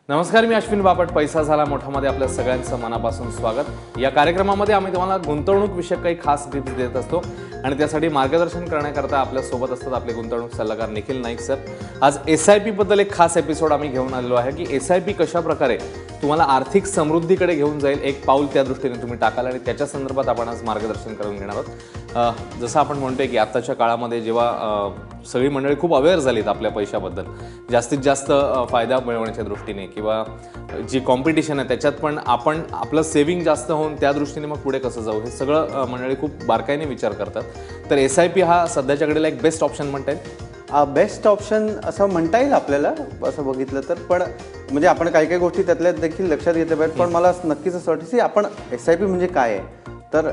नमस्कार, मी अश्विन बापट. पैसा झाला मोठामध्ये आपल्या सगळ्यांचं मनापासून स्वागत. या कार्यक्रमामध्ये आम्ही तुम्हाला गुंतवणूक विषयक काही खास टिप्स देत असतो आणि त्यासाठी मार्गदर्शन करण्याकरता आपल्या सोबत असतात आपले गुंतवणूक सल्लागार निखिल नाईक सर. आज SIP बद्दल एक खास एपिसोड आम्ही घेऊन आलेलो आहे की SIP कशा प्रकारे तुम्हाला आर्थिक समृद्धीकडे घेऊन जाईल, एक पाऊल त्या दृष्टीने तुम्ही टाकाल आणि त्याच्या संदर्भात आपण आज मार्गदर्शन करून घेणार आहोत. जसं आपण म्हणतोय की आताच्या काळामध्ये जेव्हा सगळी मंडळी खूप अवेअर झालीत आपल्या पैशाबद्दल, जास्तीत जास्त फायदा मिळवण्याच्या दृष्टीने किंवा जी कॉम्पिटिशन आहे त्याच्यात पण आपण आपलं सेव्हिंग जास्त होऊन त्या दृष्टीने मग पुढे कसं जाऊ, हे सगळं मंडळी खूप बारकाईने विचार करतात. तर SIP हा सध्याच्या घडीला एक बेस्ट ऑप्शन म्हणता येईल. बेस्ट ऑप्शन असं म्हणता येईल आपल्याला, असं बघितलं तर. पण म्हणजे आपण काही काही गोष्टी त्यातल्या देखील लक्षात घेतल्या पाहिजे. पण मला नक्कीच असं वाटतं की आपण SIP म्हणजे काय आहे, तर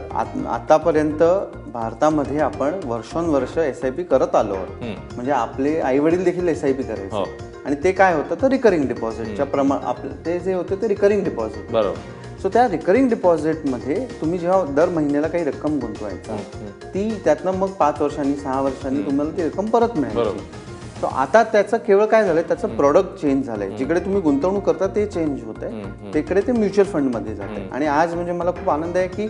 आतापर्यंत भारतामध्ये आपण वर्षोनवर्ष SIP करत आलो आहोत. म्हणजे आपले आई वडील देखील SIP करायचे आणि ते काय होतं तर रिकरिंग डिपॉझिटच्या प्रमाण आपलं ते जे होतं ते रिकरिंग डिपॉझिट. बरोबर. सो त्या रिकरिंग डिपॉझिटमध्ये तुम्ही जेव्हा दर महिन्याला काही रक्कम गुंतवायचा, ती त्यातनं मग 5 वर्षांनी 6 वर्षांनी तुम्हाला ती रक्कम परत मिळाली. तो आता त्याचं केवळ काय झालंय, त्याचं प्रोडक्ट चेंज झालंय. जिकडे तुम्ही गुंतवणूक करता ते चेंज होत आहे, तिकडे ते म्युच्युअल फंडमध्ये जात आहे. आणि आज म्हणजे मला खूप आनंद आहे की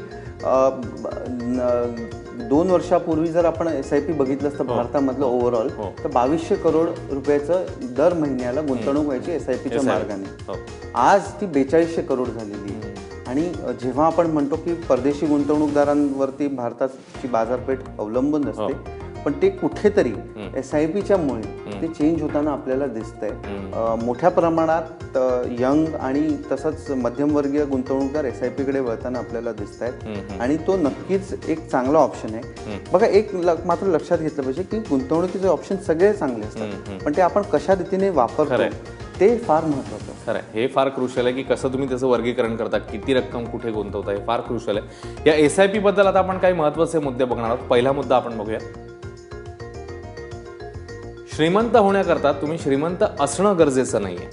2 वर्षापूर्वी जर आपण SIP बघितलं असतं भारतामधलं ओव्हरऑल, तर 2200 करोड रुपयाचं दर महिन्याला गुंतवणूक व्हायची SIPच्या मार्गाने. आज ती 4200 करोड झालेली आहे. आणि जेव्हा आपण म्हणतो की परदेशी गुंतवणूकदारांवरती भारताची बाजारपेठ अवलंबून असते, पण ते कुठेतरी SIPच्या मुळे ते चेंज होताना आपल्याला दिसतंय. मोठ्या प्रमाणात यंग आणि तसंच मध्यमवर्गीय गुंतवणूकदार SIP कडे वळताना आपल्याला दिसत आहेत आणि तो नक्कीच एक चांगला ऑप्शन आहे. बघा, एक मात्र लक्षात घेतलं पाहिजे की गुंतवणुकीचे ऑप्शन सगळे चांगले असतात, पण ते आपण कशा रीतीने वापरतो ते फार महत्त्वाचं आहे. खरं, हे फार क्रुशियल आहे की कसं तुम्ही त्याचं वर्गीकरण करता, किती रक्कम कुठे गुंतवता, हे फार क्रुशियल आहे. या SIP बद्दल आता आपण काही महत्त्वाचे मुद्दे बघणार आहोत. पहिला मुद्दा आपण बघूया. श्रीमंत होण्याकरता तुम्ही श्रीमंत असणं गरजेचं नाहीये,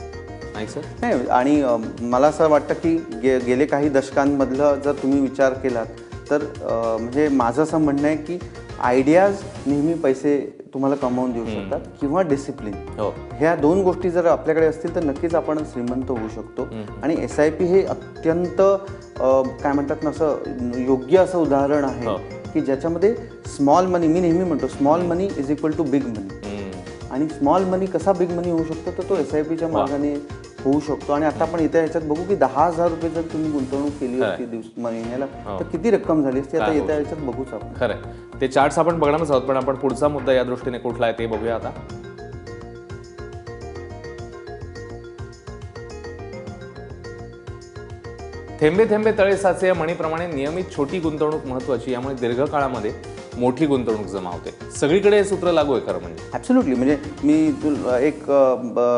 नाही सर? नाही, आणि मला असं वाटतं की गेले काही दशकांमधलं जर तुम्ही विचार केलात तर म्हणजे माझं असं म्हणणं आहे की आयडियाज नेहमी पैसे तुम्हाला कमावून देऊ शकतात किंवा डिसिप्लिन. ह्या 2 गोष्टी जर आपल्याकडे असतील तर नक्कीच आपण श्रीमंत होऊ शकतो. आणि SIP हे अत्यंत काय म्हणतात ना, असं योग्य असं उदाहरण आहे की ज्याच्यामध्ये स्मॉल मनी, मी नेहमी म्हणतो small money is equal to big money. आणि स्मॉल मनी कसा बिग मनी होऊ शकतो तर तो SIPच्या मार्गाने होऊ शकतो. आणि आता आपण येत्या ह्याच्यात बघू की 10,000 रुपये जर तुम्ही गुंतवणूक केली असती महिन्याला तर किती रक्कम झाली असती, आता येत्या ह्याच्यात बघूच आपण. खरं, ते चार्ट्स आपण बघणारच आहोत, पण आपण पुढचा मुद्दा या दृष्टीने कुठला आहे ते बघूया आता. थेंबे थेंबे तळे साचे या म्हणीप्रमाणे नियमित छोटी गुंतवणूक महत्वाची, यामुळे दीर्घकाळामध्ये मोठी गुंतवणूक जमा होते. सगळीकडे हे सूत्र लागू आहे खरं म्हणजे. ॲब्सोल्युटली. म्हणजे मी एक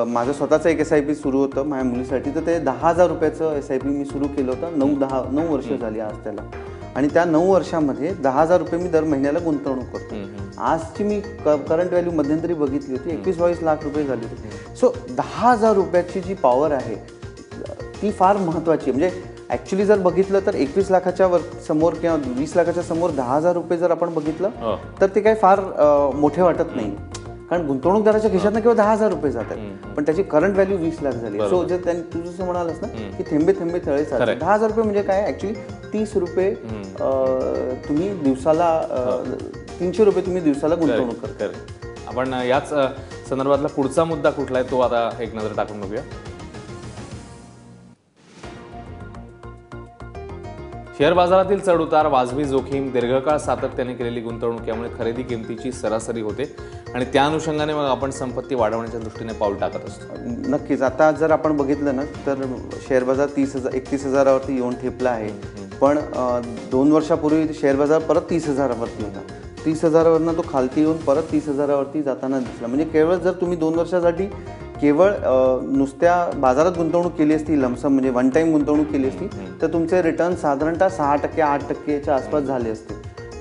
माझं स्वतःचं एक SIP सुरू होतं माझ्या मुलीसाठी, तर ते 10,000 रुपयाचं SIP मी सुरू केलं होतं. 9 वर्ष झाली आज त्याला. आणि त्या 9 वर्षामध्ये 10,000 रुपये मी दर महिन्याला गुंतवणूक करतो. आजची मी करंट व्हॅल्यू मध्यंतरी बघितली होती, 21-22 लाख रुपये झाली होती. सो 10,000 रुपयाची जी पॉवर आहे ती फार महत्त्वाची आहे. म्हणजे ॲक्च्युली जर बघितलं तर 21 लाखाच्या समोर किंवा 20 लाखाच्या समोर 10,000 रुपये जर आपण बघितलं तर ते काही फार मोठे वाटत नाही, कारण गुंतवणूकदाराच्या खिशातनं केवळ 10,000 रुपये जातात, पण त्याची करंट व्हॅल्यू 20 लाख झाली. सो जर त्यांनी तू जसं म्हणालस ना की थेंबे थेंबे तळे साचे, 10,000 रुपये म्हणजे काय, ॲक्च्युली 30 रुपये तुम्ही दिवसाला 300 रुपये तुम्ही दिवसाला गुंतवणूक करता. आपण याच संदर्भातला पुढचा मुद्दा कुठला आहे तो आता एक नजर टाकून बघूया. शेअर बाजारातील चढउतार, वाजवी जोखीम, दीर्घकाळ सातत्याने केलेली गुंतवणूक यामुळे खरेदी किमतीची सरासरी होते आणि त्या अनुषंगाने मग आपण संपत्ती वाढवण्याच्या दृष्टीने पाऊल टाकत असतो. नक्कीच. आता जर आपण बघितलं ना तर शेअर बाजार 31,000वरती येऊन ठेपला आहे, पण 2 वर्षापूर्वी शेअर बाजार परत 30,000वरती होता. 30,000वरनं तो खालती येऊन परत 30,000वरती जाताना दिसला. म्हणजे केवळ जर तुम्ही 2 वर्षासाठी केवळ नुसत्या बाजारात गुंतवणूक केली असती, लमसम म्हणजे वन टाईम गुंतवणूक केली असती, तर तुमचे रिटर्न साधारणतः 6%, 8%च्या आसपास झाले असते.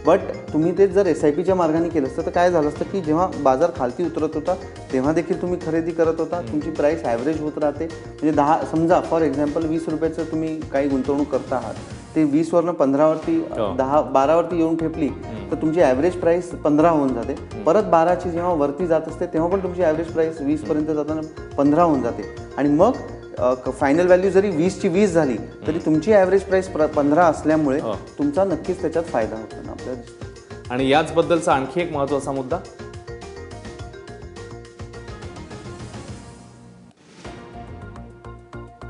बट तुम्ही ते जर SIPच्या मार्गाने केलं असतं तर काय झालं असतं की जेव्हा बाजार खालती उतरत होता तेव्हा देखील तुम्ही खरेदी करत होता, तुमची प्राईस ॲव्हरेज होत राहते. म्हणजे समजा फॉर एक्झाम्पल 20 रुपयाचं तुम्ही काही गुंतवणूक करता आहात, ते 20वरनं 15वरती 12वरती येऊन ठेपली तर तुमची ॲव्हरेज प्राईस 15 होऊन जाते. परत 12ची जेव्हा वरती जात असते तेव्हा पण तुमची ॲव्हरेज प्राईस 20पर्यंत जाताना 15 होऊन जाते. आणि मग फायनल व्हॅल्यू जरी 20ची 20 झाली तरी तुमची ॲव्हरेज प्राइस 15 असल्यामुळे तुमचा नक्कीच त्याच्यात फायदा होतो ना आपल्याला दिसतो. आणि याचबद्दलचा आणखी एक महत्त्वाचा मुद्दा,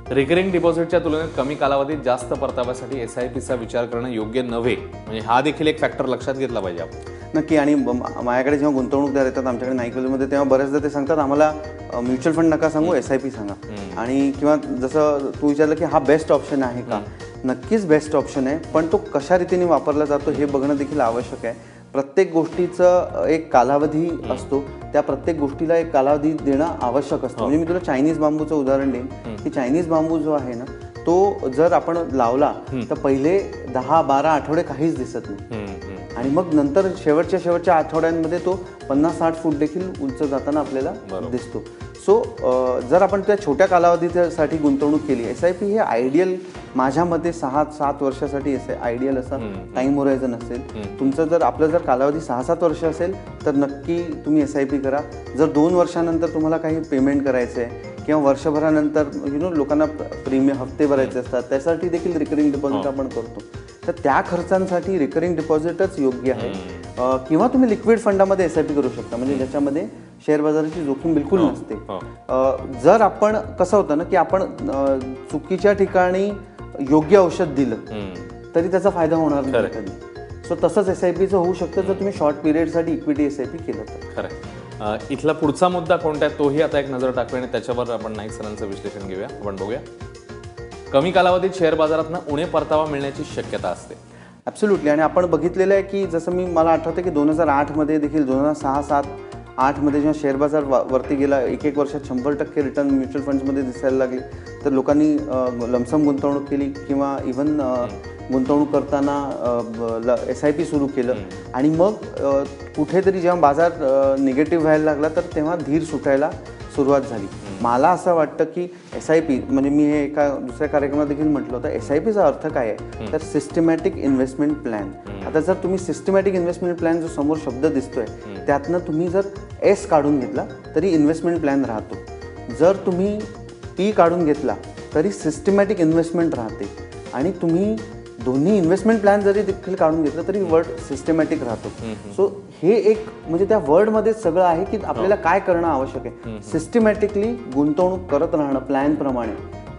रिकरिंग डिपॉझिटच्या तुलनेत कमी कालावधीत जास्त परताव्यासाठी SIPचा विचार करणं योग्य नव्हे. म्हणजे हा देखील एक फॅक्टर लक्षात घेतला पाहिजे आपण. नक्की. आणि माझ्याकडे जेव्हा गुंतवणूकदार येतात आमच्याकडे नाईकमध्ये, तेव्हा बऱ्याचदा ते सांगतात आम्हाला म्युच्युअल फंड नका सांगू, SIP सांगा. आणि किंवा जसं तू विचारलं की हा बेस्ट ऑप्शन आहे का, नक्कीच बेस्ट ऑप्शन आहे, पण तो कशा रीतीने वापरला जातो हे बघणं देखील आवश्यक आहे. प्रत्येक गोष्टीचं एक कालावधी असतो, त्या प्रत्येक गोष्टीला एक कालावधी देणं आवश्यक असतं. म्हणजे मी तुला चायनीज बांबूचं उदाहरण देईन की चायनीज बांबू जो आहे ना तो जर आपण लावला तर पहिले 10-12 आठवडे काहीच दिसत नाही आणि मग नंतर शेवटच्या आठवड्यांमध्ये तो 50-60 फूट देखील उंच जाताना आपल्याला दिसतो. सो जर आपण त्या छोट्या कालावधीसाठी गुंतवणूक केली, SIP हे आयडियल माझ्या मते 6-7 वर्षासाठी आयडियल असा टाइम होरायझन असेल. तुमचं जर आपलं जर कालावधी 6-7 वर्ष असेल तर नक्की तुम्ही SIP करा. जर 2 वर्षानंतर तुम्हाला काही पेमेंट करायचं आहे किंवा वर्षभरानंतर लोकांना प्रीमियम हप्ते भरायचे असतात, त्यासाठी देखील रिकरिंग डिपॉझिट आपण करतो. तर त्या खर्चांसाठी रिकरिंग डिपॉझिटच योग्य आहे. किंवा तुम्ही लिक्विड फंडामध्ये SIP करू शकता, म्हणजे ज्याच्यामध्ये शेअर बाजाराची जोखीम बिलकुल नसते. जर आपण कसं होतं ना की आपण चुकीच्या ठिकाणी योग्य औषध दिलं तरी त्याचा फायदा होणार नाही कधी. सो तसंच SIPचं होऊ शकतं जर तुम्ही शॉर्ट पिरियडसाठी इक्विटी SIP केलं तर. खरं. इथला पुढचा मुद्दा कोणता आहे तोही आता एक नजर टाकूया आणि त्याच्यावर आपण नाईक सरांचं विश्लेषण घेऊया. आपण बघूया. कमी कालावधीत शेअर बाजारातनं उणे परतावा मिळण्याची शक्यता असते. ॲब्सोल्युटली. आणि आपण बघितलेलं आहे की जसं मला आठवतं की 2008मध्ये देखील 2006-7-8मध्ये जेव्हा शेअर बाजार वरती गेला, एक वर्षात 100% रिटर्न म्युच्युअल फंड्समध्ये दिसायला लागले, तर लोकांनी लमसम गुंतवणूक केली किंवा इव्हन गुंतवणूक करताना SIP सुरू केलं. आणि मग कुठेतरी जेव्हा बाजार निगेटिव्ह व्हायला लागला तर तेव्हा धीर सुटायला सुरुवात झाली. मला असं वाटतं की SIP म्हणजे मी हे एका दुसऱ्या कार्यक्रमात देखील म्हटलं होतं, SIPचा अर्थ काय आहे तर सिस्टमॅटिक इन्व्हेस्टमेंट प्लॅन. आता जर तुम्ही सिस्टमॅटिक इन्व्हेस्टमेंट प्लॅन जो समोर शब्द दिसतोय त्यातनं तुम्ही जर S काढून घेतला तरी इन्व्हेस्टमेंट प्लॅन राहतो. जर तुम्ही P काढून घेतला तरी सिस्टमॅटिक इन्व्हेस्टमेंट राहते. आणि तुम्ही दोन्ही इन्व्हेस्टमेंट प्लॅन जरी देखील काढून घेतलं तरी वर्ड सिस्टमॅटिक राहतो. सो हे एक म्हणजे त्या वर्डमध्ये सगळं आहे की आपल्याला काय करणं आवश्यक आहे. सिस्टमॅटिकली गुंतवणूक करत राहणं, प्लॅनप्रमाणे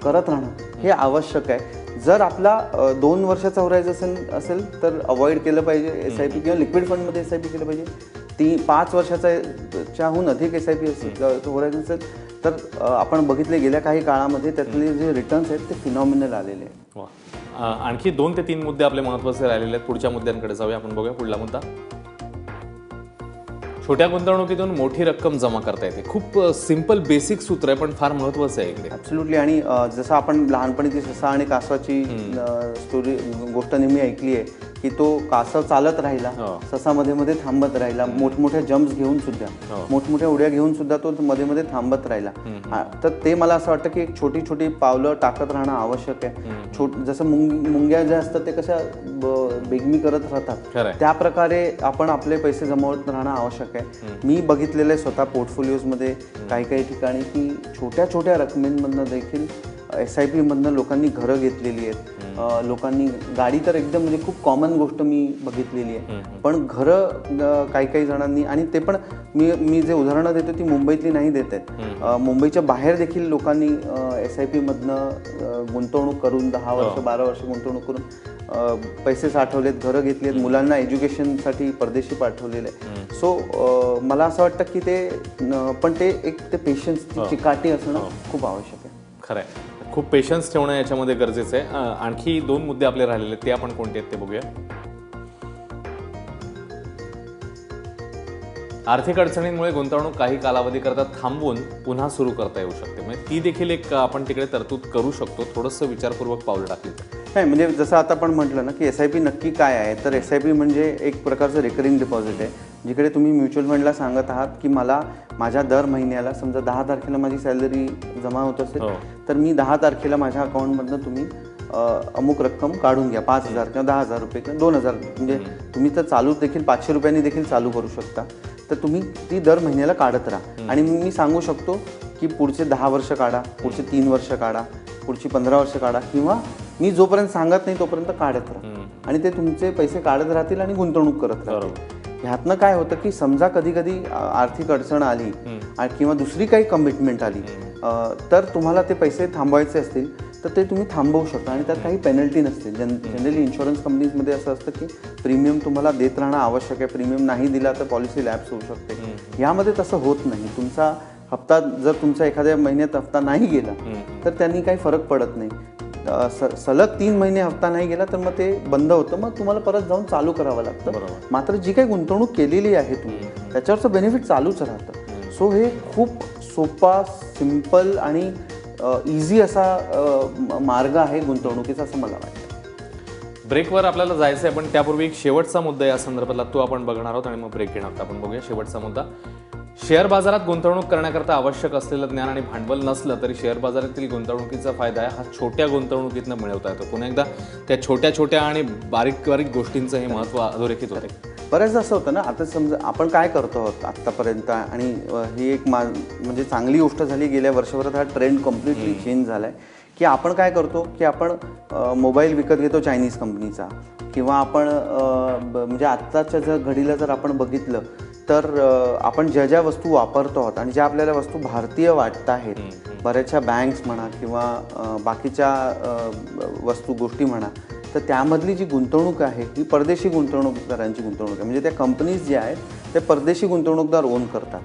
करत राहणं हे आवश्यक आहे. जर आपला 2 वर्षाचा होरायझन असेल तर अवॉइड केलं पाहिजे SIP किंवा लिक्विड फंडमध्ये SIP केलं पाहिजे. 5 वर्षाच्याहून अधिक SIP होरायझन असेल तर आपण बघितले गेल्या काही काळामध्ये त्यातले जे रिटर्न्स आहेत ते फिनॉमिनल आलेले आहेत. आणखी 2 ते 3 मुद्दे आपले महत्त्वाचे राहिलेले आहेत. पुढच्या मुद्द्यांकडे जाऊया. आपण बघूया पुढला मुद्दा. छोट्या गुंतवणुकीतून मोठी रक्कम जमा करता येते. खूप सिंपल बेसिक सूत्र आहे पण फार महत्त्वाचं आहे इकडे. ॲब्सोल्युटली. आणि जसं आपण लहानपणी ती ससा आणि कासवाची गोष्ट नेहमी ऐकली आहे की तो कासव चालत राहिला, ससा मध्ये मध्ये थांबत राहिला, मोठमोठ्या जम्प्स घेऊन सुद्धा, मोठमोठ्या उड्या घेऊन सुद्धा तो मध्ये मध्ये थांबत राहिला. तर ते मला असं वाटतं की एक छोटी छोटी पावलं टाकत राहणं आवश्यक आहे. जसं मुंग्या ज्या असतात ते कशा बेगमी करत राहतात त्या प्रकारे आपण आपले पैसे जमवत राहणं आवश्यक आहे. मी बघितलेलं आहे स्वतः पोर्टफोलिओजमध्ये काही ठिकाणी की छोट्या छोट्या रकमेंमधनं देखील SIP मधनं लोकांनी घरं घेतलेली आहेत. लोकांनी गाडी तर एकदम म्हणजे खूप कॉमन गोष्ट मी बघितलेली आहे, पण घरं काही जणांनी, आणि ते पण मी जे उदाहरणं देतो ती मुंबईतली नाही देत आहेत, मुंबईच्या बाहेर देखील लोकांनी SIP मधनं गुंतवणूक करून 10 वर्ष 12 वर्ष गुंतवणूक करून पैसे साठवलेत, घरं घेतली आहेत, मुलांना एज्युकेशनसाठी परदेशी पाठवलेलं आहे. सो मला असं वाटतं की पण ते एक ते पेशन्स, ती चिकाटी असणं खूप आवश्यक आहे. खरं आहे. खूप पेशन्स ठेवणं याच्यामध्ये गरजेचं आहे. आणखी 2 मुद्दे आपले राहिलेले ते आपण कोणते आहेत ते बघूया. आर्थिक अडचणींमुळे गुंतवणूक काही कालावधीकरता थांबवून पुन्हा सुरू करता येऊ शकते. म्हणजे ती देखील एक आपण तिकडे तरतूद करू शकतो, थोडंसं विचारपूर्वक पाऊल टाकली. नाही म्हणजे जसं आता आपण म्हटलं ना की SIP नक्की काय आहे, तर SIP म्हणजे एक प्रकारचं रिकरिंग डिपॉझिट आहे, जिकडे तुम्ही म्युच्युअल फंडला सांगत आहात की मला माझ्या दर महिन्याला समजा 10 तारखेला माझी सॅलरी जमा होत असेल तर मी 10 तारखेला माझ्या अकाउंटमधनं तुम्ही अमुक रक्कम काढून घ्या, 5,000 किंवा 10,000 रुपये किंवा 2,000, म्हणजे तुम्ही तर चालू देखील 500 रुपयांनी देखील चालू करू शकता. तर तुम्ही ती दर महिन्याला काढत राहा. आणि मी सांगू शकतो की पुढचे 10 वर्ष काढा, पुढचे 3 वर्ष काढा, पुढची 15 वर्ष काढा, किंवा मी जोपर्यंत सांगत नाही तोपर्यंत काढत राहा आणि ते तुमचे पैसे काढत राहतील आणि गुंतवणूक करत राहतील. ह्यातनं काय होतं की समजा कधी कधी आर्थिक अडचण आली किंवा दुसरी काही कमिटमेंट आली तर तुम्हाला ते पैसे थांबवायचे असतील तर ते तुम्ही थांबवू शकता आणि त्यात काही पेनल्टी नसते. जनरली इन्शुरन्स कंपनीजमध्ये असं असतं की प्रीमियम तुम्हाला देत राहणं आवश्यक आहे, प्रीमियम नाही दिला तर पॉलिसी लॅप्स होऊ शकते. यामध्ये तसं होत नाही. तुमचा हप्ता जर तुमचा एखाद्या महिन्यात हप्ता नाही गेला तर त्यांनी काही फरक पडत नाही. सलग 3 महिने हप्ता नाही गेला तर मग ते बंद होतं, मग तुम्हाला परत जाऊन चालू करावं लागतं. मात्र जी काही गुंतवणूक केलेली आहे तुम्ही त्याच्यावरचं बेनिफिट चालूच राहतं. सो हे खूप सोपा, सिम्पल आणि इझी असा मार्ग आहे गुंतवणुकीचा असं मला वाटतं. ब्रेकवर आपल्याला जायचं आहे, पण त्यापूर्वी एक शेवटचा मुद्दा या संदर्भातला तो आपण बघणार आहोत आणि मग ब्रेक घेणार आहोत. आपण बघूया शेवटचा मुद्दा. शेअर बाजारात गुंतवणूक करण्याकरता आवश्यक असलेलं ज्ञान आणि भांडवल नसलं तरी शेअर बाजारातील गुंतवणुकीचा फायदा आहे हा छोट्या गुंतवणुकीतनं मिळवता येतो. पुन्हा एकदा त्या छोट्या छोट्या आणि बारीक बारीक गोष्टींचं हे महत्त्व अधोरेखित होते. बऱ्याचदा असं होतं ना, आता समजा आपण काय करतो आहोत आत्तापर्यंत, आणि ही एक म्हणजे चांगली गोष्ट झाली, गेल्या वर्षभरात हा ट्रेंड कम्प्लिटली चेंज झाला आहे की आपण काय करतो की आपण मोबाईल विकत घेतो चायनीज कंपनीचा, किंवा आपण म्हणजे आत्ताच्या जर घडीला जर आपण बघितलं तर आपण ज्या ज्या वस्तू वापरतो आहोत आणि ज्या आपल्याला वस्तू भारतीय वाटत आहेत, बऱ्याचशा बँक्स म्हणा किंवा बाकीच्या वस्तू गोष्टी म्हणा, तर त्यामधली जी गुंतवणूक आहे ही परदेशी गुंतवणूकदारांची गुंतवणूक आहे. म्हणजे त्या कंपनीज जे आहेत ते परदेशी गुंतवणूकदार ओन करतात.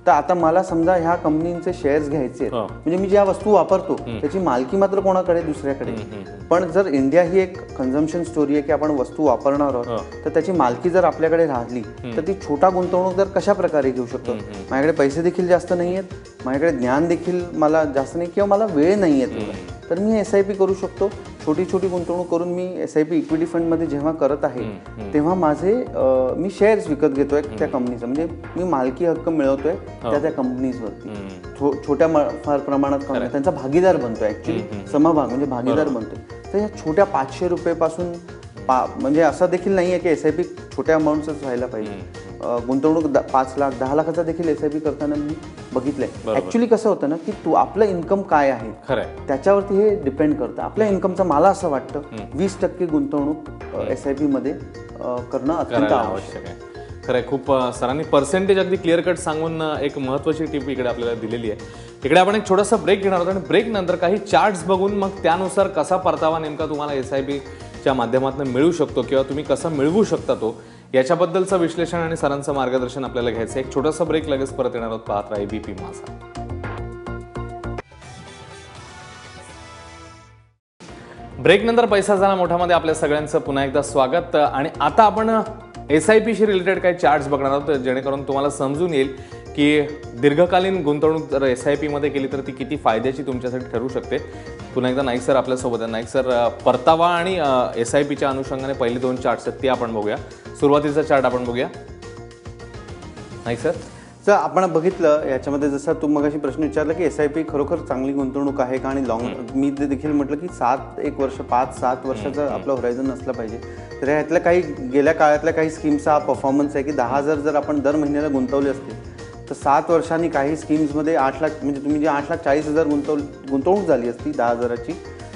तर आता मला समजा ह्या कंपनीचे शेअर्स घ्यायचे, म्हणजे मी ज्या वस्तू वापरतो त्याची मालकी मात्र कोणाकडे, दुसऱ्याकडे. पण जर इंडिया ही एक कन्झम्पशन स्टोरी आहे की आपण वस्तू वापरणार आहोत, तर त्याची मालकी जर आपल्याकडे राहिली तर ती छोटा गुंतवणूकदार कशा प्रकारे घेऊ शकतो. माझ्याकडे पैसे देखील जास्त नाही आहेत, माझ्याकडे ज्ञान देखील मला जास्त नाही, किंवा मला वेळ नाही आहे, तर मी SIP करू शकतो. छोटी छोटी गुंतवणूक करून मी SIP इक्विटी फंडमध्ये जेव्हा करत आहे तेव्हा मी शेअर्स विकत घेतोय त्या कंपनीचा, म्हणजे मी मालकी हक्क मिळवतोय त्या कंपनीजवरती. छोट्या फार प्रमाणात त्यांचा भागीदार बनतोय, ऍक्च्युली समभाग म्हणजे भागीदार बनतोय. तर ह्या छोट्या 500 रुपयेपासून म्हणजे असं देखील नाही आहे की SIP छोट्या अमाऊंटच व्हायला पाहिजे. गुंतवणूक 5 लाख 10 लाखाचा देखील SIP करताना मी बघितलंय. ऍक्च्युली कसं होतं ना की आपलं इन्कम काय आहे त्याच्यावरती हे डिपेंड करतं. आपल्या इन्कमचा मला असं वाटतं 20% गुंतवणूक SIP मध्ये करणं अत्यंत आवश्यक आहे. खरंय, खूप सरांनी पर्सेंटेज अगदी क्लिअर कट सांगून एक महत्त्वाची टिप इकडे आपल्याला दिलेली आहे. इकडे आपण एक छोटासा ब्रेक घेणार आहोत आणि ब्रेक नंतर काही चार्ट्स बघून मग त्यानुसार कसा परतावा नेमका तुम्हाला SIPच्या माध्यमातून मिळू शकतो किंवा तुम्ही कसा मिळवू शकता तो, याच्याबद्दलचं विश्लेषण आणि सरांचं मार्गदर्शन आपल्याला घ्यायचं. एक छोटासा ब्रेक, लगेच परत येणार आहोत. पाहत राहा ABP माझा. ब्रेक नंतर पैसा झाला मोठामध्ये आपल्या सगळ्यांचं पुन्हा एकदा स्वागत. आणि आता आपण SIPशी रिलेटेड काही चार्ट्स बघणार आहोत जेणेकरून तुम्हाला समजून येईल की दीर्घकालीन गुंतवणूक जर SIP मध्ये केली तर ती किती फायद्याची तुमच्यासाठी ठरू शकते. पुन्हा एकदा नाईक सर आपल्यासोबत आहे. नाईक सर, परतावा आणि SIPच्या अनुषंगाने पहिली 2 चार्ट्स आहेत ते आपण बघूया. सुरुवातीचा चार्ट आपण बघूया. नाईक सर, जर आपण बघितलं याच्यामध्ये, जसं तू मगाशी प्रश्न विचारला की SIP खरोखर चांगली गुंतवणूक आहे का, आणि मी ते देखील म्हटलं की 1 वर्ष 5-7 वर्षाचं आपलं होरायझन नसलं पाहिजे. तर ह्यातल्या काही गेल्या काळातल्या काही स्कीम्सचा हा परफॉर्मन्स आहे की 10,000 जर आपण दर महिन्याला गुंतवले असते तर 7 वर्षांनी काही स्कीम्समध्ये 8 लाख, म्हणजे तुम्ही जे 8,40,000 गुंतवणूक झाली असती 10,000ची,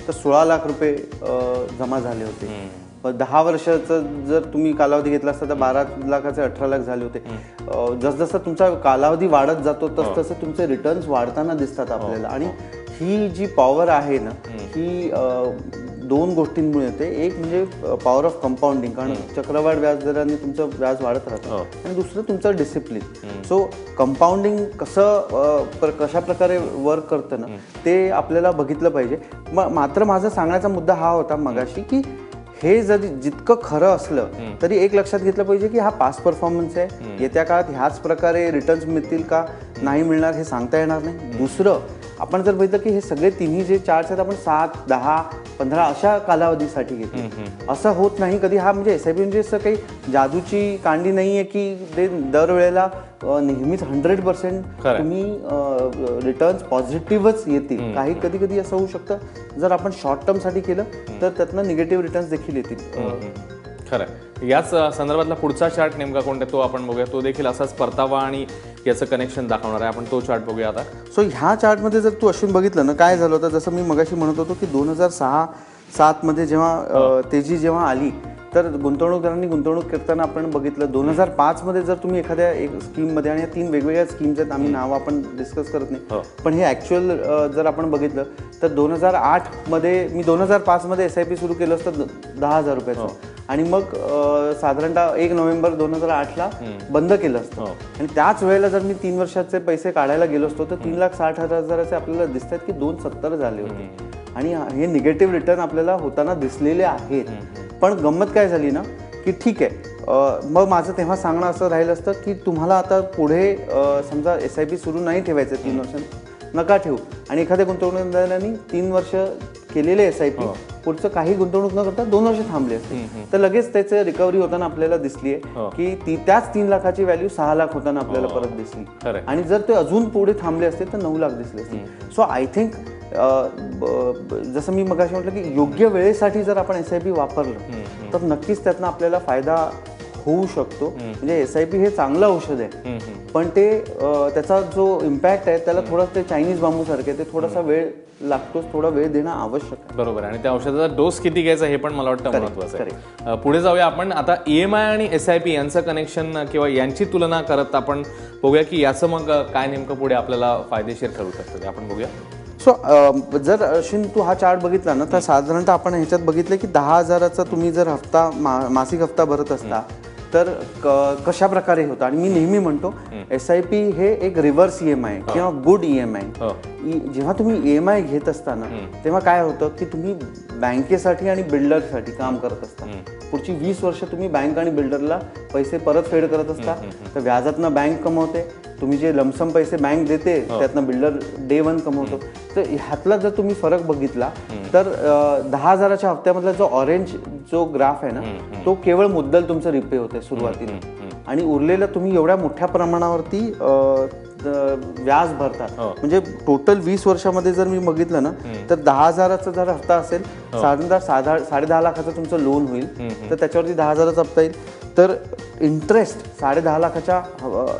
तर 16 लाख रुपये जमा झाले होते. 10 वर्षाचं जर तुम्ही कालावधी घेतला असता तर 12 लाखाचे 18 लाख झाले होते. जसजसं तुमचा कालावधी वाढत जातो तसतसं तुमचे रिटर्न्स वाढताना दिसतात आपल्याला. आणि ही जी पॉवर आहे ना ही 2 गोष्टींमुळे येते. एक म्हणजे पॉवर ऑफ कंपाऊंडिंग, कारण चक्रवाढ व्याजदराने तुमचं व्याज वाढत राहतं, आणि दुसरं तुमचं डिसिप्लिन. सो कंपाऊंडिंग कशा प्रकारे वर्क करतं ना ते आपल्याला बघितलं पाहिजे. मात्र माझा सांगण्याचा मुद्दा हा होता मगाशी की हे जरी जितकं खरं असलं तरी एक लक्षात घेतलं पाहिजे की हा पास्ट परफॉर्मन्स आहे. येत्या काळात ह्याच प्रकारे रिटर्न्स मिळतील का नाही मिळणार हे सांगता येणार नाही. दुसरं, आपण जर बघितलं की हे सगळे तिन्ही जे चार्ट्स आहेत आपण 7, 10, 15 अशा कालावधीसाठी घेतो. असं होत नाही कधी. हा म्हणजे SIP म्हणजे असं काही जादूची कांडी नाही आहे की ते दरवेळेला नेहमीच 100% तुम्ही रिटर्न्स पॉझिटिव्हच येतील. काही कधी कधी असं होऊ शकतं जर आपण शॉर्ट टर्मसाठी केलं तर त्यातनं निगेटिव्ह रिटर्न्स देखील येतील. खरं. याच संदर्भातला पुढचा चार्ट नेमका कोणता तो आपण बघूया. तो देखील असाच परतावा आणि याचं कनेक्शन दाखवणार आहे. आपण तो चार्ट बघूया आता. सो ह्या चार्टमध्ये जर तू अश्विन बघितलं ना, काय झालं होतं, जसं मी मगाशी म्हणत होतो की 2006-07 मध्ये जेव्हा तेजी जेव्हा आली, तर गुंतवणूकदारांनी गुंतवणूक करताना आपण बघितलं 2005 मध्ये जर तुम्ही एखाद्या एक स्कीममध्ये, आणि या 3 वेगवेगळ्या स्कीम्स आहेत, आम्ही नाव आपण डिस्कस करत नाही, पण हे ॲक्च्युअल जर आपण बघितलं तर 2008 मध्ये मी 2005 मध्ये SIP सुरू केलं असतं 10,000 रुपयाचं, आणि मग साधारणतः 1 नोव्हेंबर 2008ला बंद केलं असतं. आणि त्याच वेळेला जर मी 3 वर्षाचे पैसे काढायला गेलो असतो तर 3,60,000 आपल्याला दिसत आहेत की 270 झाले होते, आणि हे निगेटिव्ह रिटर्न आपल्याला होताना दिसलेले आहेत. पण गंमत काय झाली ना, की ठीक आहे, मग माझं तेव्हा सांगणं असं राहिलं असतं की तुम्हाला आता पुढे समजा SIP सुरू नाही ठेवायचं 3 वर्ष, नका ठेवू, आणि एखाद्या गुंतवणूकदारांनी 3 वर्ष केलेले SIP पुढचं काही गुंतवणूक न करता 2 वर्ष थांबले असते, तर लगेच त्याचं रिकव्हरी होताना आपल्याला दिसली आहे की त्याच 3 लाखाची व्हॅल्यू 6 लाख होताना आपल्याला परत दिसली, आणि जर ते अजून पुढे थांबले असते तर 9 लाख दिसले असते. सो आय थिंक जसं मी मगाशी म्हटलं की योग्य वेळेसाठी जर आपण SIP वापरलं तर नक्कीच त्यातनं आपल्याला फायदा होऊ शकतो. म्हणजे SIP हे चांगलं औषध आहे, पण ते त्याचा जो इम्पॅक्ट आहे त्याला थोडं ते चायनीज बांबू सारखे, ते थोडासा वेळ लागतोच, थोडा वेळ देणं आवश्यक आहे. बरोबर आहे. आणि त्या औषधाचा डोस किती घ्यायचा हे पण मला वाटतं महत्त्वाचं आहे. पुढे जाऊया आपण. आता EMI आणि SIP यांचं कनेक्शन किंवा यांची तुलना करत आपण बघूया की याचं मग काय नेमकं पुढे आपल्याला फायदेशीर ठरू शकतं ते आपण बघूया. सो जर अश्विन तू हा चार्ट बघितला ना, तर साधारणतः आपण ह्याच्यात बघितलं की 10,000चा तुम्ही जर हप्ता मासिक हप्ता भरत असता तर कशा प्रकारे होतं. आणि मी नेहमी म्हणतो SIP हे एक रिव्हर्स EMI किंवा गुड EMI. जेव्हा तुम्ही EMI घेत असताना तेव्हा काय होतं की तुम्ही बँकेसाठी आणि बिल्डरसाठी काम करत असता. पुढची 20 वर्ष तुम्ही बँक आणि बिल्डरला पैसे परतफेड करत असता, तर व्याजातनं बँक कमवते, तुम्ही जे लमसम पैसे बँक देते त्यातनं बिल्डर डे 1 कमवतो. तर ह्यातला जर तुम्ही फरक बघितला तर 10,000च्या हप्त्यामधला जो ऑरेंज जो ग्राफ आहे ना, तो केवळ मुद्दल तुमचं रिपे होते सुरुवातीला, आणि उरलेलं तुम्ही एवढ्या मोठ्या प्रमाणावरती व्याज भरतात. म्हणजे टोटल 20 वर्षामध्ये जर मी बघितलं ना, तर 10,000चा जर हप्ता असेल, साधारणतः 10.5 लाखाचं तुमचं लोन होईल, तर त्याच्यावरती 10,000चा हप्ता येईल. तर इंटरेस्ट 10.5 लाखाच्या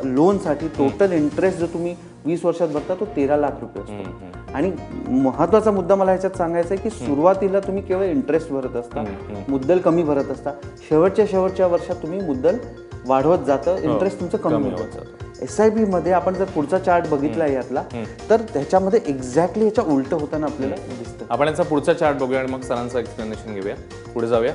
लोनसाठी टोटल इंटरेस्ट जो तुम्ही 20 वर्षात भरता तो 13 लाख रुपये असतो. आणि महत्वाचा मुद्दा मला ह्याच्यात सांगायचा आहे की सुरुवातीला तुम्ही केवळ इंटरेस्ट भरत असता, मुद्दल कमी भरत असता, शेवटच्या वर्षात तुम्ही मुद्दल वाढवत जातं, इंटरेस्ट तुमचं कमी होत जातं. SIP मध्ये आपण जर पुढचा चार्ट बघितला यातला, तर त्याच्यामध्ये एक्झॅक्टली ह्याच्या उलट होताना आपल्याला दिसतं. आपण याचा पुढचा चार्ट बघूया आणि मग सरांचं एक्सप्लेनेशन घेऊया. पुढे जाऊया.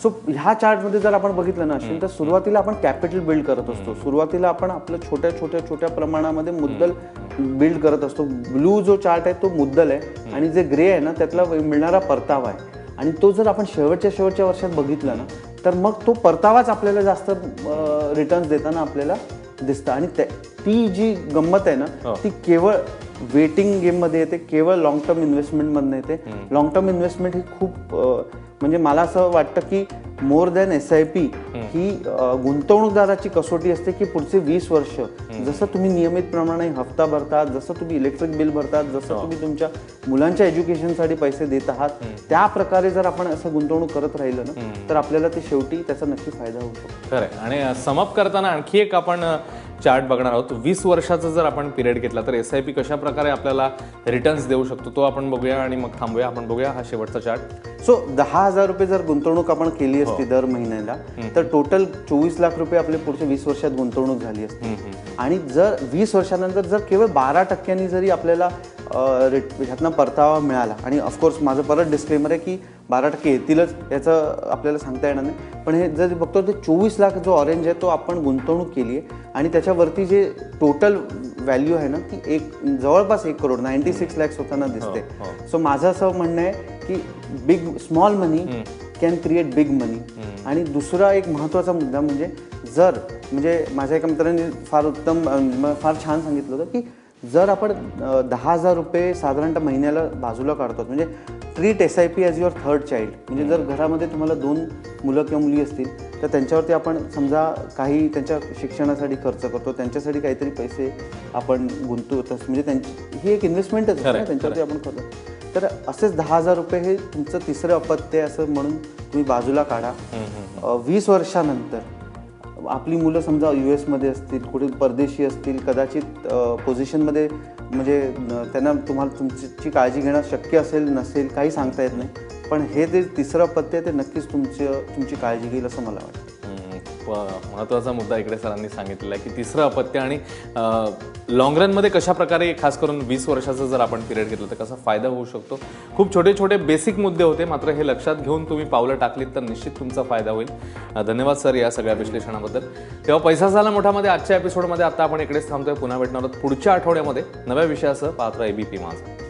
सो ह्या चार्टमध्ये जर आपण बघितलं ना असेल, तर सुरुवातीला आपण कॅपिटल बिल्ड करत असतो. सुरुवातीला आपण आपलं छोट्या प्रमाणामध्ये मुद्दल बिल्ड करत असतो. ब्लू जो चार्ट आहे तो मुद्दल आहे, आणि जे ग्रे आहे ना त्यातला मिळणारा परतावा आहे. आणि तो जर आपण शेवटच्या वर्षात बघितला ना, तर मग तो परतावाच आपल्याला जास्त रिटर्न्स देताना आपल्याला दिसतं. आणि ती जी गंमत आहे ना, ती केवळ वेटिंग गेममध्ये येते, केवळ लॉंग टर्म इन्व्हेस्टमेंटमधनं येते. लॉंग टर्म इन्व्हेस्टमेंट ही खूप म्हणजे मला असं वाटतं की मोर दॅन SIP ही गुंतवणूकदाराची कसोटी असते की पुढचे 20 वर्ष जसं तुम्ही नियमितप्रमाणे हप्ता भरतात, जसं तुम्ही इलेक्ट्रिक बिल भरतात, जसं तुम्ही तुमच्या मुलांच्या एज्युकेशनसाठी पैसे देत आहात, त्या प्रकारे जर आपण असं गुंतवणूक करत राहिलं ना, तर आपल्याला ते शेवटी त्याचा नक्की फायदा होऊ शकतो. खरं. आणि समअप करताना आणखी एक आपण चार्ट बघणार आहोत. 20 वर्षाचा जर आपण पिरियड घेतला तर SIP कशा प्रकारे आपल्याला रिटर्न्स देऊ शकतो तो आपण बघूया, आणि मग थांबूया. आपण बघूया हा शेवटचा चार्ट. सो 10,000 रुपये जर गुंतवणूक आपण केली असती दर महिन्याला, तर टोटल 24 लाख रुपये आपले पुढच्या 20 वर्षात गुंतवणूक झाली असती. आणि जर 20 वर्षानंतर जर केवळ 12% जरी आपल्याला ह्यातनं परतावा मिळाला, आणि ऑफकोर्स माझं परत डिस्क्लेमर आहे की 12% येतीलच याचं आपल्याला सांगता येणार नाही, पण हे जर बघतो ते 24 लाख जो ऑरेंज आहे तो आपण गुंतवणूक केली आहे, आणि त्याच्यावरती जे टोटल व्हॅल्यू आहे ना ती जवळपास 1 करोड 96 लॅक्स होताना दिसते. सो माझं असं म्हणणं आहे की small money can create big money. आणि दुसरा एक महत्त्वाचा मुद्दा म्हणजे माझ्या एका मित्राने फार छान सांगितलं होतं की जर आपण 10,000 रुपये साधारणतः महिन्याला बाजूला काढतो, म्हणजे treat SIP as your third child. म्हणजे जर घरामध्ये तुम्हाला 2 मुलं किंवा मुली असतील तर त्यांच्यावरती आपण समजा काही त्यांच्या शिक्षणासाठी खर्च करतो, त्यांच्यासाठी काहीतरी पैसे आपण गुंतवतो, म्हणजे ही एक इन्व्हेस्टमेंटच आहे, त्यांच्यावरती आपण करतो. तर असेच 10,000 रुपये हे तुमचं तिसरं अपत्य असं म्हणून तुम्ही बाजूला काढा. 20 वर्षानंतर आपली मुलं समजा US मध्ये असतील, कुठे परदेशी असतील, कदाचित पोझिशनमध्ये म्हणजे त्यांना तुम्हाला तुमची काळजी घेणं शक्य असेल नसेल काही सांगता येत नाही, पण हे जे तिसरं अपत्य ते नक्कीच तुमची काळजी घेईल असं मला वाटतं. महत्त्वाचा मुद्दा इकडे सरांनी सांगितलेला आहे की तिसरं अपत्य आणि लाँग रनमध्ये कशा प्रकारे खास करून 20 वर्षाचं जर आपण पिरियड घेतलं तर कसा फायदा होऊ शकतो. खूप छोटे छोटे बेसिक मुद्दे होते, मात्र हे लक्षात घेऊन तुम्ही पावलं टाकलीत तर निश्चित तुमचा फायदा होईल. धन्यवाद सर या सगळ्या विश्लेषणाबद्दल. तेव्हा पैसा झाला मोठामध्ये आजच्या एपिसोडमध्ये आता आपण इकडेच थांबतोय. पुन्हा भेटणार आहोत पुढच्या आठवड्यामध्ये नव्या विषयासह. पाहत राहा ABP माझा.